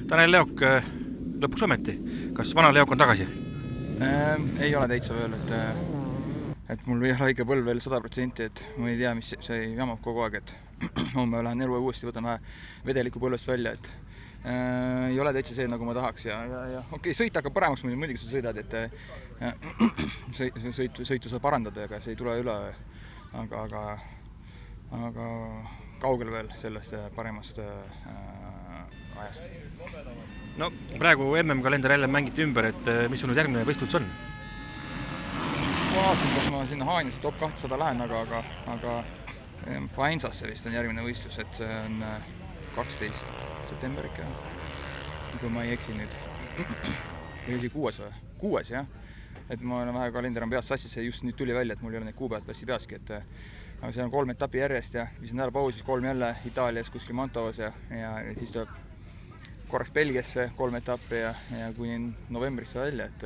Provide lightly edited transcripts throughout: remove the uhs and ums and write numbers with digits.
Tanel Leok lõpuks ometi. Kas vana Leok on tagasi? Ei ole täitsa veel, et mul ei ole õige põlv veel 100%, et ma ei tea, mis see jamab kogu aeg, et homme lähen elu uuesti, võtan vähe vedeliku põlvest välja, et ei ole täitsa see, nagu ma tahaks ja okei, sõit hakkab paremaks, muidugi sa sõidad, et sõitu saab parandada, aga see ei tule üle, aga kaugel veel sellest paremast ajast. No praegu MM-kalender jälle mängiti ümber, et mis sul nüüd järgmine võistlus on? Vaatan, kas ma sinna Haaniasse top 200 lähen, aga Faensasse vist on järgmine võistlus, et see on 12. september ikka, kui ma ei eksi nüüd. Või esi 6 või? 6, jah. Et ma olen vähe kalender on peast sassis, see just nüüd tuli välja, et mul ei ole neid kuupäevad passi peaski, et aga see on 3 etappi järjest ja siis nädal pausis 3 jälle Itaalias kuskil Mantovas ja siis tuleb korraks Belgiasse 3 etappi ja kuni novembrisse välja, et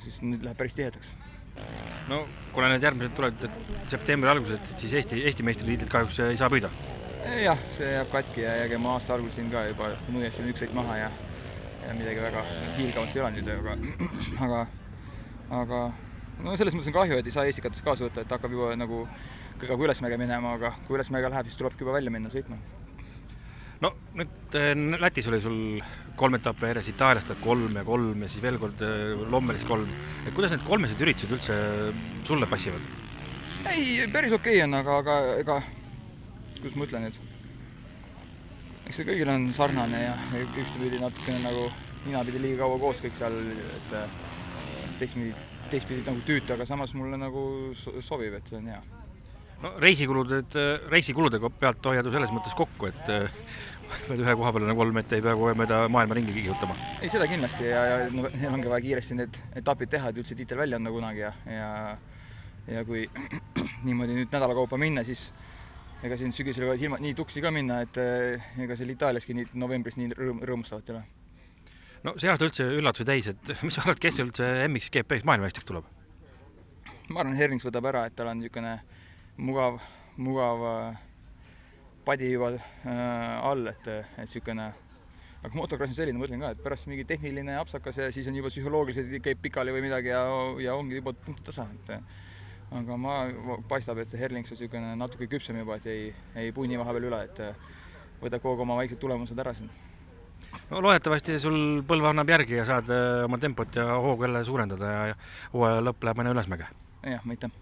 siis nüüd läheb päris tihedaks. No kuna need järgmised tulevad septembri algused, siis Eesti meistritiitlit kahjuks ei saa püüda. Jah, see jääb katki ja ma aasta algul siin ka juba nuiest on üks sõit maha ja midagi väga hiilgavat ei ole nüüd, aga no selles mõttes on kahju, et ei saa Eesti katus kaasa võtta, et hakkab juba nagu kõiga kui ülesmäge minema, aga kui ülesmäge läheb, siis tulebki juba välja minna sõitma. No nüüd Lätis oli sul 3 etappi järjest, Itaaliast 3 ja 3 ja siis veel kord Lommelis 3. Et kuidas need kolmesed üritused üldse sulle passivad? Ei, päris okei on, aga ega, kus ma ütlen nüüd, eks see kõigil on sarnane ja ühtepidi natukene nagu nina pidi liiga kaua koos kõik seal, et teistpidi nagu tüüta, aga samas mulle nagu sobib, et see on hea. No reisikulude pealt hoiad selles mõttes kokku, et pead ühe koha peale 3 ette ei pea kohe mööda maailma ringi kihutama. Ei, seda kindlasti ja neil ongi vaja kiiresti need etapid teha, et üldse tiitel välja anda kunagi ja kui niimoodi nüüd nädala kaupa minna, siis ega siin sügisel võivad ilma nii tuksi ka minna, et ega seal Itaaliaski novembris nii rõõmustavat ei ole. No see aasta üldse üllatusi täis, et mis sa arvad, kes üldse MXGP-s maailmameistriks tuleb? Ma arvan, Herlings võtab ära, et tal on niisugune mugav padi juba all, et niisugune, aga motocross on selline, ma mõtlen ka, et pärast mingi tehniline apsakas ja siis on juba psühholoogiliselt käib pikali või midagi ja ongi juba punkt tasa, aga paistab, et Herlings on niisugune natuke küpsem juba, et ei pui nii vahepeal üle, et võtab kogu oma väiksed tulemused ära siin. No loodetavasti sul põlva annab järgi ja saad oma tempot ja hoogu jälle suurendada ja hooaja lõpp läheb mõne ülesmäge. Jah, ma aitäh.